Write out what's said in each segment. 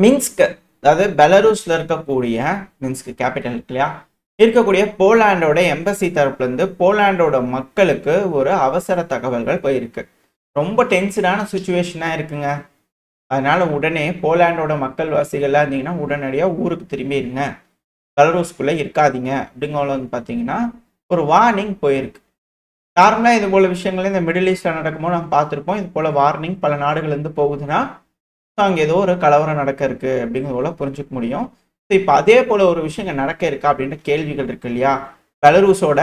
Minsk, அதாவது பெலரூஸ்ல இருக்கக்கூடிய Minsk capital இருக்கு இல்லையா, இருக்கக்கூடிய போலாண்டோட எம்பசி தரப்புல இருந்து போலாண்டோட மக்களுக்கு ஒரு அவசர தகவல்கள் போயிருக்கு. ரொம்ப டென்ஷனான சுச்சுவேஷனா இருக்குங்க. அதனால உடனே போலாண்டோட மக்கள் வாசிகள்லாம் இருந்தீங்கன்னா உடனடியாக ஊருக்கு திரும்பிடுங்க, பெலரூஸ்குள்ள இருக்காதீங்க அப்படிங்கிற வந்து பார்த்தீங்கன்னா ஒரு வார்னிங் போயிருக்கு. நார்மலாக இது போல விஷயங்கள் இந்த மிடில் ஈஸ்ட்ல நடக்கும்போது நம்ம பார்த்துருப்போம். இது போல வார்னிங் பல நாடுகள் இருந்து போகுதுன்னா அங்கே ஏதோ ஒரு கலவரம் நடக்க இருக்கு அப்படிங்கிறது போல புரிஞ்சுக்க முடியும். ஸோ இப்போ அதே போல ஒரு விஷயங்கள் நடக்க இருக்கா அப்படின்ற கேள்விகள் இருக்கு இல்லையா. பெலரூஸோட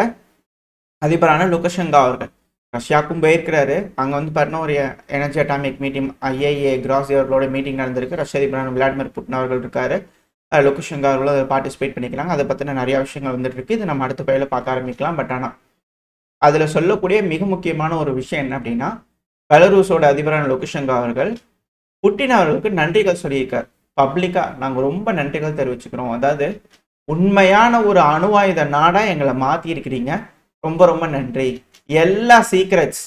அதிபரான லுகஷெங்கா அவர்கள் ரஷ்யாவுக்கும் போயிருக்கிறாரு. அங்கே வந்து பார்த்தீங்கன்னா ஒரு எனர்ஜி அட்டாமிக் மீட்டிங் ஐஏஏ கிராசி அவர்களோட மீட்டிங் நடந்திருக்கு. ரஷ்ய அதிபரான விளாடிமிர் புட்டின் அவர்கள் இருக்காரு. லுகஷெங்கா அவர்களும் அதை பார்ட்டிசிபேட் பண்ணிக்கிறாங்க. அதை பற்றின நிறைய விஷயங்கள் வந்துட்டு இருக்கு. இது நம்ம அடுத்த பயில பார்க்க ஆரம்பிக்கலாம். பட் ஆனால் அதில் சொல்லக்கூடிய மிக முக்கியமான ஒரு விஷயம் என்ன அப்படின்னா, பெலரூஸோட அதிபரான லுகஷெங்கா அவர்கள் புட்டின் அவர்களுக்கு நன்றிகள் சொல்லியிருக்கார். பப்ளிக்கா நாங்கள் ரொம்ப நன்றிகள் தெரிவிச்சுக்கிறோம். அதாவது உண்மையான ஒரு அணு ஆயுத நாடா எங்களை மாற்றி இருக்கிறீங்க, ரொம்ப ரொம்ப நன்றி. எல்லா சீக்ரெட்ஸ்,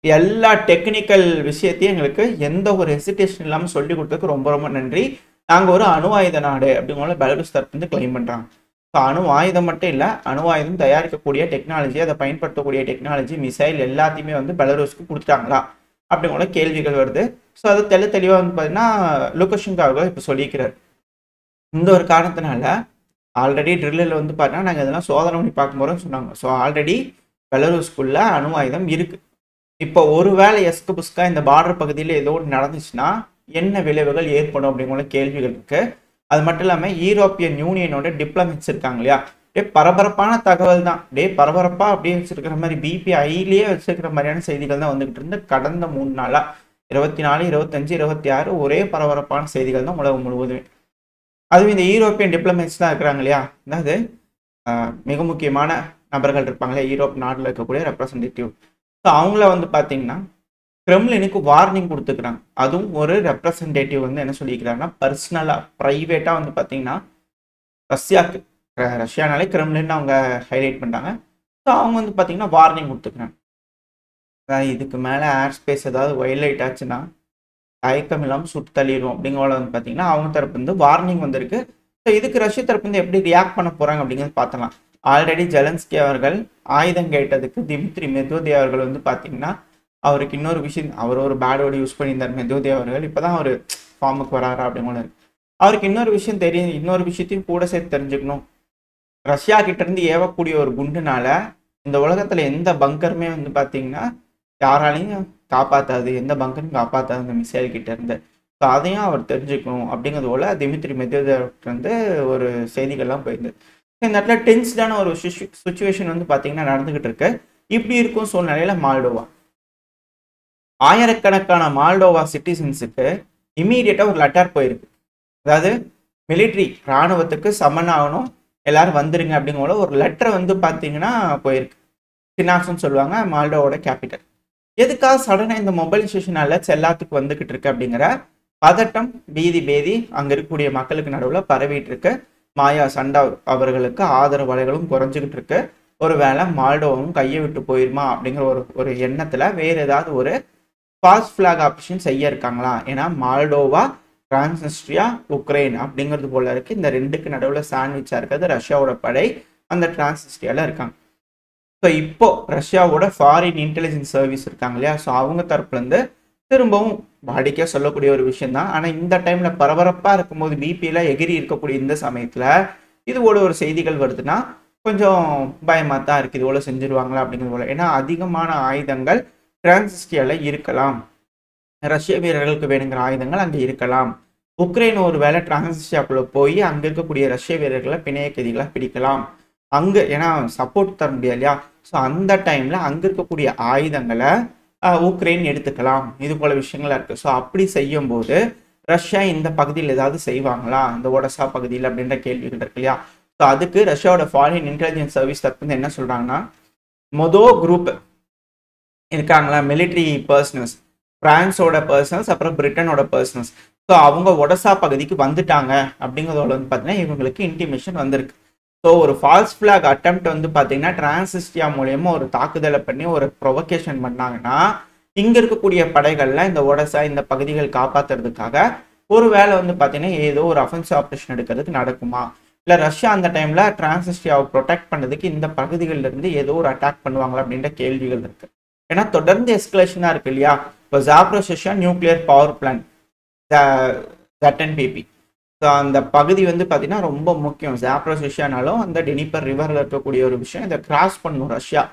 எல்லா டெக்னிக்கல் விஷயத்தையும் எங்களுக்கு எந்த ஒரு ஹெசிடேஷன் இல்லாமல் சொல்லி கொடுத்ததுக்கு ரொம்ப ரொம்ப நன்றி. நாங்கள் ஒரு அணு ஆயுத நாடு அப்படிங்கிற பெலரூஸ் தரப்பு வந்து கிளைம் பண்ணுறாங்க. ஸோ அணு ஆயுதம் மட்டும் இல்லை, அணு ஆயுதம் தயாரிக்கக்கூடிய டெக்னாலஜி, அதை பயன்படுத்தக்கூடிய டெக்னாலஜி, மிசைல் எல்லாத்தையுமே வந்து பெலரூஸ்க்கு கொடுத்துட்டாங்களா அப்படிங்கிற கேள்விகள் வருது. ஸோ அது தெளிவாக வந்து பார்த்தீங்கன்னா லுகஷெங்கா அவர்கள் இப்போ சொல்லிக்கிறார். இந்த ஒரு காரணத்தினால ஆல்ரெடி ட்ரில்லில் வந்து பார்த்தீங்கன்னா நாங்கள் இதெல்லாம் சோதனை பண்ணி பார்க்க போகிறோம்னு சொன்னாங்க. ஸோ ஆல்ரெடி பெலரூஸ்குள்ள அணு ஆயுதம் இருக்கு. இப்போ ஒருவேளை எஸ்கு புஸ்கா இந்த பார்டர் பகுதியில் ஏதோ ஒன்று நடந்துச்சுன்னா என்ன விளைவுகள் ஏற்படும் அப்படிங்கிற கேள்விகள் இருக்கு. அது மட்டும் இல்லாமல் யூரோப்பியன் யூனியனோட டிப்ளமேட்ஸ் இருக்காங்க இல்லையா, பரபரப்பான தகவல் தான். பரபரப்பா அப்படியே வச்சிருக்கிற மாதிரி பிபி ஐலேயே வச்சிருக்கிற மாதிரியான செய்திகள் தான் வந்துகிட்டு இருந்து கடந்த 3 நாளா 24, 25, 26 ஒரே பரபரப்பான செய்திகள் தான் உலகம் முழுவதுமே. அதுவும் இந்த யூரோப்பியன் டிப்ளமேட்ஸ் தான் இருக்கிறாங்க இல்லையா, அதாவது மிக முக்கியமான நபர்கள் இருப்பாங்களே யூரோப் நாட்டில் இருக்கக்கூடிய ரெப்ரசன்டேட்டிவ். ஸோ அவங்கள வந்து பார்த்தீங்கன்னா கிரெம்லினுக்கு வார்னிங் கொடுத்துக்கிறாங்க. அதுவும் ஒரு ரெப்ரசன்டேட்டிவ் வந்து என்ன சொல்லிக்கிறாங்கன்னா பர்சனலாக ப்ரைவேட்டாக வந்து பார்த்தீங்கன்னா ரஷ்யாவுக்கு, ரஷ்யானாலே கிரெம்லின் அவங்க ஹைலைட் பண்ணுறாங்க. ஸோ அவங்க வந்து பார்த்தீங்கன்னா வார்னிங் கொடுத்துக்கிறாங்க. இதுக்கு மேலே ஏர் ஸ்பேஸ் ஏதாவது வயலேட் ஆச்சுன்னா தயக்கம் இல்லாமல் சுட்டு தள்ளிடும் அப்படிங்கிற வந்து பார்த்தீங்கன்னா அவங்க தரப்பு வந்து வார்னிங் வந்திருக்கு. ஸோ இதுக்கு ரஷ்ய தரப்பு வந்து எப்படி ரியாக்ட் பண்ண போகிறாங்க அப்படிங்கிறது பார்த்தலாம். ஆல்ரெடி ஜெலன்ஸ்கி அவர்கள் ஆயுதம் கேட்டதுக்கு திமித்ரி மெத்வதேவ் அவர்கள் வந்து பார்த்தீங்கன்னா அவருக்கு இன்னொரு விஷயம், அவர் ஒரு பேட் வேர்டு யூஸ் பண்ணியிருந்தார் மெத்வதேவ் அவர்கள். இப்போ தான் அவர் ஃபார்முக்கு வராரா அப்படிங்கிற அவருக்கு இன்னொரு விஷயம் தெரியும். இன்னொரு விஷயத்தையும் கூட சேர்த்து தெரிஞ்சுக்கணும். ரஷ்யா கிட்ட இருந்து ஏவக்கூடிய ஒரு குண்டுனால இந்த உலகத்துல எந்த பங்கருமே வந்து பாத்தீங்கன்னா யாராலையும் காப்பாத்தாது, எந்த பங்கரும் காப்பாத்தாது இந்த மிசைல் கிட்ட இருந்து. ஸோ அதையும் அவர் தெரிஞ்சுக்கணும் அப்படிங்கிறது போல திமித்ரி மெத்வதேவ் வந்து ஒரு செய்திகள்லாம் போயிருந்து. இந்த இடத்துல டென்ஸ்டான ஒரு சுச்சுவேஷன் வந்து பாத்தீங்கன்னா நடந்துகிட்டு இருக்கு. இப்படி இருக்கும் சூழ்நிலையில மால்டோவா, ஆயிரக்கணக்கான மால்டோவா சிட்டிசன்ஸுக்கு இம்மீடியட்டா ஒரு லெட்டர் போயிருக்கு. அதாவது மிலிட்ரி இராணுவத்துக்கு சமன் ஆகணும், எல்லாரும் வந்துருங்க அப்படிங்கிற ஒரு லெட்டர் வந்து பார்த்தீங்கன்னா போயிருக்கு. சினாப்ஸ்ன்னு சொல்லுவாங்க, மால்டோவோட கேபிட்டல். எதுக்காக சடனாக இந்த மொபைலைசேஷன் அலர்ட்ஸ் எல்லாத்துக்கும் வந்துகிட்டு இருக்கு அப்படிங்கிற பதட்டம், பீதி பேதி அங்கே இருக்கக்கூடிய மக்களுக்கு நடுவில் பரவிட்டு இருக்கு. மாயா சண்டாவ் அவர்களுக்கு ஆதரவு வலைகளும் குறைஞ்சிக்கிட்டு இருக்கு. ஒரு வேளை மால்டோவும் கையை விட்டு போயிருமா அப்படிங்கிற ஒரு எண்ணத்தில் வேறு ஏதாவது ஒரு ஃபால்ஸ் ஃபிளாக் ஆப்ரேஷன் செய்ய இருக்காங்களா. ஏன்னா மால்டோவா, டிரான்ஸ்னிஸ்ட்ரியா, உக்ரைன் அப்படிங்கிறது போல இருக்கு. இந்த ரெண்டுக்கு நடுவில் சாண்ட்விச்சா இருக்கிறது ரஷ்யாவோட படை அந்த டிரான்ஸ்னிஸ்ட்ரியால இருக்காங்க. ஸோ இப்போ ரஷ்யாவோட ஃபாரின் இன்டெலிஜென்ஸ் சர்வீஸ் இருக்காங்க இல்லையா, ஸோ அவங்க தரப்புல இருந்து திரும்பவும் வாடிக்கையாக சொல்லக்கூடிய ஒரு விஷயம் தான். ஆனால் இந்த டைம்ல பரபரப்பாக இருக்கும்போது பிபிஎல்லாம் எகிரி இருக்கக்கூடிய இந்த சமயத்தில் இது போல ஒரு செய்திகள் வருதுன்னா கொஞ்சம் பயமாக தான் இருக்குது. இது போல செஞ்சிருவாங்களா அப்படிங்கிறது போல. ஏன்னா அதிகமான ஆயுதங்கள் டிரான்ஸ்னிஸ்ட்ரியால இருக்கலாம், ரஷ்ய வீரர்களுக்கு வேணுங்கிற ஆயுதங்கள் அங்கே இருக்கலாம். உக்ரைன் ஒரு வேளை டிரான்ஸ்னிஸ்ட்ரியாக்குள்ள போய் அங்கே இருக்கக்கூடிய ரஷ்ய வீரர்களை பிணைய கைதிகளை பிடிக்கலாம். அங்கே ஏன்னா சப்போர்ட் தர முடியாது இல்லையா, ஸோ அந்த டைம்ல அங்கே இருக்கக்கூடிய ஆயுதங்களை உக்ரைன் எடுத்துக்கலாம். இது போல விஷயங்கள்லாம் இருக்கு. ஸோ அப்படி செய்யும் போது ரஷ்யா இந்த பகுதியில் ஏதாவது செய்வாங்களா, இந்த ஒடசா பகுதியில் அப்படின்ற கேள்விகள் இருக்கு இல்லையா. ஸோ அதுக்கு ரஷ்யாவோட ஃபாரின் இன்டெலிஜென்ஸ் சர்வீஸ் தரப்பு என்ன சொல்றாங்கன்னா, குரூப் இருக்காங்களா மிலிட்ரி பர்சனல்ஸ், பிரான்ஸோட பர்சனல்ஸ், அப்புறம் பிரிட்டனோட பர்சனல்ஸ். ஸோ அவங்க ஒடசா பகுதிக்கு வந்துட்டாங்க அப்படிங்கிறதோட வந்து பார்த்தீங்கன்னா இவங்களுக்கு இன்டிமேஷன் வந்திருக்கு. ஸோ ஒரு ஃபால்ஸ் ஃபிளாக் அட்டெம்ப்ட் வந்து பார்த்தீங்கன்னா டிரான்ஸ்னிஸ்ட்ரியா மூலயமா ஒரு தாக்குதலை பண்ணி ஒரு ப்ரொவகேஷன் பண்ணாங்கன்னா இங்கே இருக்கக்கூடிய படைகள்லாம் இந்த ஒடசா இந்த பகுதிகள் காப்பாற்றுறதுக்காக ஒரு வேளை வந்து பார்த்தீங்கன்னா ஏதோ ஒரு அஃபென்சிவ் ஆப்ரேஷன் எடுக்கிறதுக்கு நடக்குமா, இல்லை ரஷ்யா அந்த டைமில் டிரான்ஸ்னிஸ்ட்ரியாவை ப்ரொடெக்ட் பண்ணதுக்கு இந்த பகுதிகளில் இருந்து ஏதோ ஒரு அட்டாக் பண்ணுவாங்களா அப்படின்ற கேள்விகள் இருக்கு. ஏன்னா தொடர்ந்து எஸ்கலேஷனாக இருக்கு இல்லையா. இப்போ Zaporizhzhia nuclear power plant ZNPP, so அந்த பகுதி வந்து பார்த்தீங்கன்னா ரொம்ப முக்கியம். ஜாப்ரோசியானாலும் அந்த டெனிப்பர் ரிவரில் இருக்கக்கூடிய ஒரு விஷயம், இதை கிராஸ் பண்ணணும் ரஷ்யா.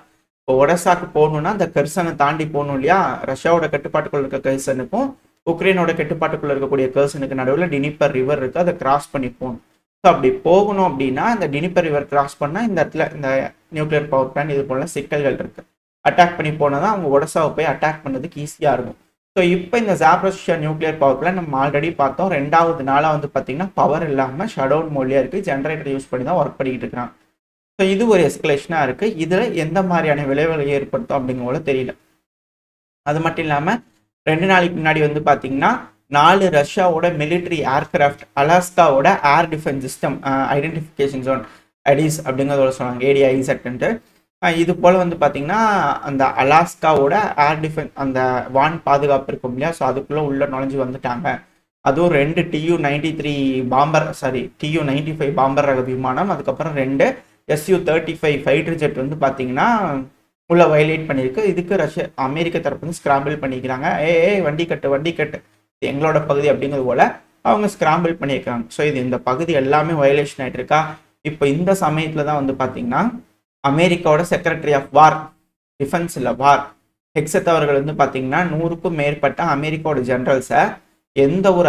இப்போ ஒடசாக்கு போகணும்னா அந்த கெர்சனை தாண்டி போகணும் இல்லையா. ரஷ்யாவோட கட்டுப்பாட்டுக்குள்ள இருக்க கெர்சனுக்கும் உக்ரைனோட கட்டுப்பாட்டுக்குள்ள இருக்கக்கூடிய கெர்சனுக்கு நடுவில் டினிப்பர் ரிவர் இருக்கு, அதை கிராஸ் பண்ணி போகணும். ஸோ அப்படி போகணும் அப்படின்னா இந்த டினிப்பர் ரிவர் கிராஸ் பண்ணால் இந்த இடத்துல இந்த நியூக்ளியர் பவர் பிளான்ட் இது போல சிக்கல்கள் இருக்கு. அட்டாக் பண்ணி போனால் தான் அவங்க ஒடசாவை போய் அட்டாக் பண்ணதுக்கு ஈஸியாக இருக்கும். ஸோ இப்போ இந்த ஜாப்ரோசியா நியூக்ளியர் பவர் பிளான்ட் நம்ம ஆல்ரெடி பார்த்தோம், 2வது நாளாக வந்து பார்த்தீங்கன்னா பவர் இல்லாமல் ஷட் டவுன் மோட்லேயே இருக்குது, ஜென்ரேட்டர் யூஸ் பண்ணி தான் ஒர்க் பண்ணிக்கிட்டு இருக்கிறாங்க. ஸோ இது ஒரு எஸ்கலேஷனாக இருக்குது. இதில் எந்த மாதிரியான விளைவுகளை ஏற்படுத்தும் அப்படிங்கிறத தெரியல. அது மட்டும் இல்லாமல் 2 நாளைக்கு முன்னாடி வந்து பார்த்தீங்கன்னா 4 ரஷ்யாவோட மிலிட்ரி ஏர்கிராஃப்ட் அலாஸ்காவோட air defence system identification zone ADIZ அப்படிங்கிறதோட சொன்னாங்க, ADIZ. இது போல் வந்து பார்த்தீங்கன்னா அந்த அலாஸ்காவோட ஏர் டிஃபென்ஸ் அந்த வான் பாதுகாப்பு இருக்கும் இல்லையா, ஸோ அதுக்குள்ளே உள்ள நுழைஞ்சு வந்துட்டாங்க. அதுவும் 2 TU-93 பாம்பர் TU-95 பாம்பர் ரக விமானம், அதுக்கப்புறம் 2 SU-35 ஃபைட்டர் ஜெட் வந்து பார்த்தீங்கன்னா உள்ள வயலேட் பண்ணியிருக்கு. இதுக்கு அமெரிக்க தரப்பு வந்து ஸ்கிராம்பிள் பண்ணிக்கிறாங்க. வண்டி கட்டு எங்களோட பகுதி அப்படிங்கிறது போல அவங்க ஸ்கிராம்பிள் பண்ணியிருக்காங்க. ஸோ இந்த பகுதி எல்லாமே வயலேஷன் ஆகிட்டு இருக்கா. இப்போ இந்த சமயத்தில் தான் வந்து பார்த்தீங்கன்னா அமெரிக்காவோட செக்ரட்டரி ஆஃப் வார், டிஃபென்ஸ் இல்லை வார், ஹெக்ஸத் அவர்கள் வந்து பார்த்தீங்கன்னா 100க்கும் மேற்பட்ட அமெரிக்காவோட ஜெனரல்ஸை எந்த ஒரு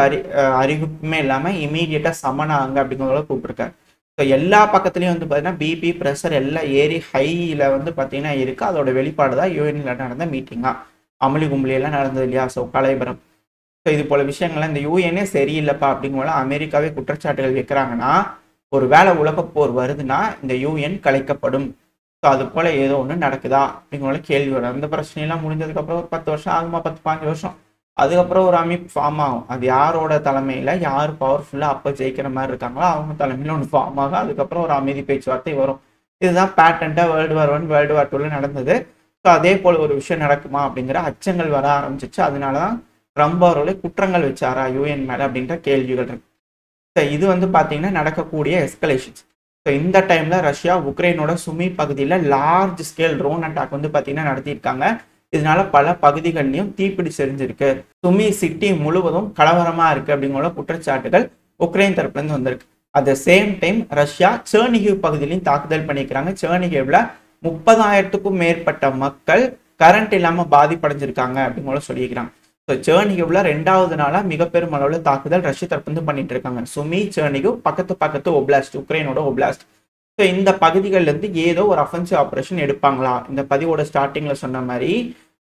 அறிவிப்புமே இல்லாமல் இமீடியட்டாக சமனாங்க அப்படிங்கிறத கூப்பிட்டுருக்காரு. ஸோ எல்லா பக்கத்துலையும் வந்து பார்த்தீங்கன்னா பிபி ப்ரெஷர் எல்லாம் ஏறி ஹையில் வந்து பார்த்தீங்கன்னா இருக்குது. அதோட வெளிப்பாடு தான் யூஎன்ல நடந்த மீட்டிங்காக அமளி கும்பலியெல்லாம் நடந்தது இல்லையா. ஸோ கலைபரம், ஸோ இது போல விஷயங்கள்லாம் இந்த யூஎனே சரியில்லைப்பா அப்படிங்கும்போது அமெரிக்காவே குற்றச்சாட்டுகள் வைக்கிறாங்கன்னா ஒரு வேளை உலகப்போர் வருதுன்னா இந்த யூஎன் கலைக்கப்படும். ஸோ அது போல் ஏதோ ஒன்று நடக்குதா அப்படிங்கிற கேள்வி வரும். அந்த பிரச்சனையெல்லாம் முடிஞ்சதுக்கப்புறம் ஒரு 10 வருஷம் ஆகுமா, 10-15 வருஷம், அதுக்கப்புறம் ஒரு அமைப்பு ஃபார்ம் ஆகும். அது யாரோட தலைமையில் யார் பவர்ஃபுல்லாக அப்போ ஜெயிக்கிற மாதிரி இருக்காங்களோ அவங்க தலைமையில் ஒன்று ஃபார்ம் ஆகும். அதுக்கப்புறம் ஒரு அமைதி பேச்சுவார்த்தை வரும். இதுதான் பேட்டன்ட்டாக World War I World War II நடந்தது. ஸோ அதே போல் ஒரு விஷயம் நடக்குமா அப்படிங்கிற அச்சங்கள் வர ஆரம்பிச்சிச்சு. அதனால தான் ட்ரம்ப் அவர்களே குற்றங்கள் வச்சாரா யூஎன் மேலே அப்படின்ற கேள்விகள் இருக்கு. ஸோ இது வந்து பார்த்தீங்கன்னா நடக்கக்கூடிய எஸ்கலேஷன்ஸ். ஸோ இந்த டைமில் ரஷ்யா உக்ரைனோட சுமி பகுதியில் லார்ஜ் ஸ்கேல் ட்ரோன் அட்டாக் வந்து பார்த்தீங்கன்னா நடத்தியிருக்காங்க. இதனால பல பகுதிகள்லையும் தீப்பிடி செறிஞ்சிருக்கு. சுமி சிட்டி முழுவதும் கலவரமாக இருக்குது அப்படிங்கிற குற்றச்சாட்டுகள் உக்ரைன் தரப்புலேருந்து வந்திருக்கு. At the same time Russia Chernihiv பகுதியிலையும் தாக்குதல் பண்ணிக்கிறாங்க. செர்னிகிவ்ல 30,000க்கும் மேற்பட்ட மக்கள் கரண்ட் இல்லாமல் பாதிப்படைஞ்சிருக்காங்க அப்படிங்கிற சொல்லியிருக்கிறாங்க. ஸோ செர்னிகிவ்ல 2வது நாளாக மிக பெரும் அளவில் தாக்குதல் ரஷ்ய தரப்பு வந்து பண்ணிட்டு இருக்காங்க. சுமி செர்னிகிவ் பக்கத்து ஒப்லாஸ்ட், உக்ரைனோட ஒப்லாஸ்ட். ஸோ இந்த பகுதிகள்லேருந்து ஏதோ ஒரு அஃபென்சிவ் ஆப்ரேஷன் எடுப்பாங்களா? இந்த பதிவோட ஸ்டார்டிங்கில் சொன்ன மாதிரி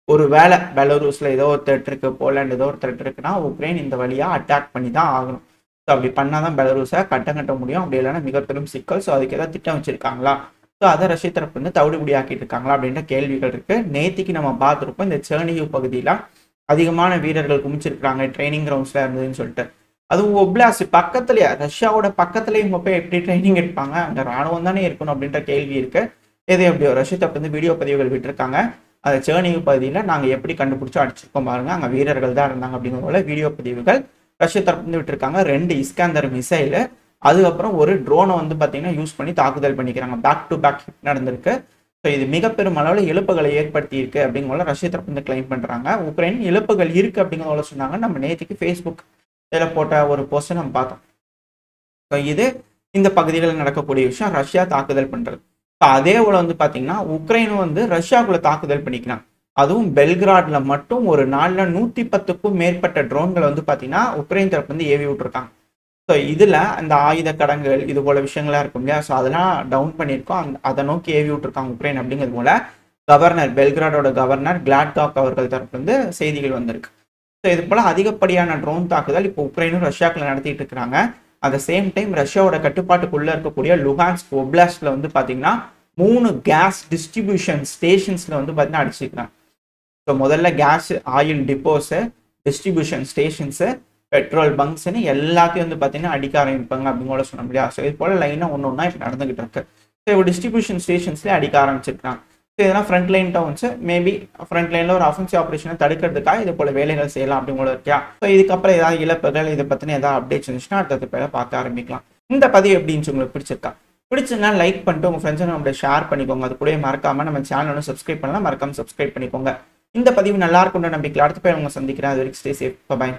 ஒரு வேளை பெலரூஸில் ஏதோ ஒரு த்ரெட் இருக்குது, போலாண்ட் ஏதோ ஒரு த்ரெட் இருக்குன்னா உக்ரைன் இந்த வழியாக அட்டாக் பண்ணி தான் ஆகணும். ஸோ அப்படி பண்ணால் தான் பெலரூஸை கட்ட முடியும். அப்படி இல்லைன்னா மிக பெரும் சிக்கல். ஸோ அதுக்கு ஏதாவது திட்டம் வச்சிருக்காங்களா? ஸோ அதை ரஷ்ய தரப்பு வந்து தவிடுபடி ஆக்கிட்டு இருக்காங்களா அப்படின்ற கேள்விகள் இருக்குது. நேத்திக்கு நம்ம பார்த்துருப்போம் இந்த செர்னிகிவ் பகுதியில் அதிகமான வீரர்கள் குமிச்சிருக்கிறாங்க, ட்ரைனிங் கிரவுண்ட்ஸில் இருந்ததுன்னு சொல்லிட்டு. அதுவும் ஒப்லாஸ்ட் பக்கத்துலையே, ரஷ்யாவோட பக்கத்துலேயே இவங்க போய் எப்படி ட்ரைனிங் எடுப்பாங்க? அங்கே ராணுவம் தானே இருக்கணும் அப்படின்ற கேள்வி இருக்கு. எது எப்படியோ ரஷ்ய தரப்பு வந்து வீடியோ பதிவுகள் விட்டுருக்காங்க. அந்த செர்னிகிவ் பகுதியில் நாங்கள் எப்படி கண்டுபிடிச்சோ அடிச்சிருக்கோம் பாருங்க, அங்கே வீரர்கள் தான் இருந்தாங்க அப்படிங்கிற வீடியோ பதிவுகள் ரஷ்ய தரப்பு வந்து விட்டுருக்காங்க. 2 இஸ்காந்தர் மிசைலு, அதுக்கப்புறம் ஒரு ட்ரோனை வந்து பார்த்தீங்கன்னா யூஸ் பண்ணி தாக்குதல் பண்ணிக்கிறாங்க. பேக் டு பேக் ஹிட் நடந்திருக்கு. ஸோ இது மிக பெரும் அளவில் இழப்புகளை ஏற்படுத்தி இருக்கு அப்படிங்கிற ரஷ்ய தரப்பு வந்து கிளைம் பண்ணுறாங்க. உக்ரைன் இழப்புகள் இருக்கு அப்படிங்கிறத சொன்னாங்க. நம்ம நேற்றுக்கு ஃபேஸ்புக் இதில் போட்ட ஒரு போஸ்ட்டை நம்ம பார்த்தோம். ஸோ இது இந்த பகுதிகளில் நடக்கக்கூடிய விஷயம், ரஷ்யா தாக்குதல் பண்ணுறது. ஸோ அதே போல் வந்து பார்த்தீங்கன்னா உக்ரைனும் வந்து ரஷ்யாவுக்குள்ள தாக்குதல் பண்ணிக்கிறாங்க. அதுவும் பெல்கிராட்ல மட்டும் ஒரு நாளில் 110க்கும் மேற்பட்ட ட்ரோன்களை வந்து பார்த்தீங்கன்னா உக்ரைன் தரப்பு வந்து ஏவி விட்டுருக்காங்க. ஸோ இதில் அந்த ஆயுத கடங்குகள் இது போல விஷயங்கள்லாம் இருக்கும் இல்லையா, ஸோ அதெல்லாம் டவுன் பண்ணியிருக்கோம். அதை நோக்கி ஏவி விட்டுருக்காங்க உக்ரைன் அப்படிங்கிறது போல கவர்னர், பெல்கிராடோட கவர்னர் கிளாட்காக் அவர்கள் தரப்பு வந்து செய்திகள் வந்திருக்கு. ஸோ இது போல அதிகப்படியான ட்ரோன் தாக்குதல் இப்போ உக்ரைனும் ரஷ்யாக்குள்ள நடத்திட்டு இருக்கிறாங்க. அட் த சேம் டைம் ரஷ்யாவோட கட்டுப்பாட்டுக்குள்ளே இருக்கக்கூடிய லுகான்ஸ்க் ஒப்லாஸ்ட்ல வந்து பார்த்தீங்கன்னா 3 கேஸ் டிஸ்ட்ரிபியூஷன் ஸ்டேஷன்ஸில் வந்து பார்த்தீங்கன்னா அடிச்சிருக்கிறாங்க. ஸோ முதல்ல gas oil depots, distribution stations, petrol பங்க்ஸ்ன்னு எல்லாத்தையும் வந்து பார்த்தீங்கன்னா அடிக்க ஆரம்பிப்பாங்க அப்படிங்கிற சொன்ன முடியாது. ஸோ இது போல லைனாக ஒன்று ஒன்றா இப்போ நடந்துகிட்டு இருக்கு. ஸோ இப்போ டிஸ்ட்ரிபியூஷன் ஸ்டேஷன்ஸ்லேயே அடிக்க ஆரம்பிச்சிருக்காங்க. ஸோ இதெல்லாம் front line towns maybe front லைனில் ஒரு அஃபென்சிவ் ஆப்ரேஷனை தடுக்கிறதுக்காக இது போல வேலைகள் செய்யலாம் அப்படிங்கிற இருக்கியா. ஸோ இதுக்கப்புறம் ஏதாவது இழப்புகள் இதை பற்றின ஏதாவது அப்டேட்ஸ் இருந்துச்சுன்னா அடுத்த பேரை பார்க்க ஆரம்பிக்கலாம். இந்த பதிவு எப்படின்னு உங்களுக்கு பிடிச்சிருக்கா? பிடிச்சிருந்தா லைக் பண்ணிட்டு உங்கள் ஃப்ரெண்ட்ஸும் நம்மளை ஷேர் பண்ணிக்கோங்க. அது கூட மறக்காமல் நம்ம சேனலும் சப்ஸ்கிரைப் பண்ணலாம், மறக்காமல் சப்ஸ்கிரைப் பண்ணிக்கோங்க. இந்த பதிவு நல்லா இருக்கும்னு நம்பிக்கை அடுத்த பேர் உங்களை சந்திக்கிறேன். அது வரைக்கும் ஸ்டே சேஃப். பை.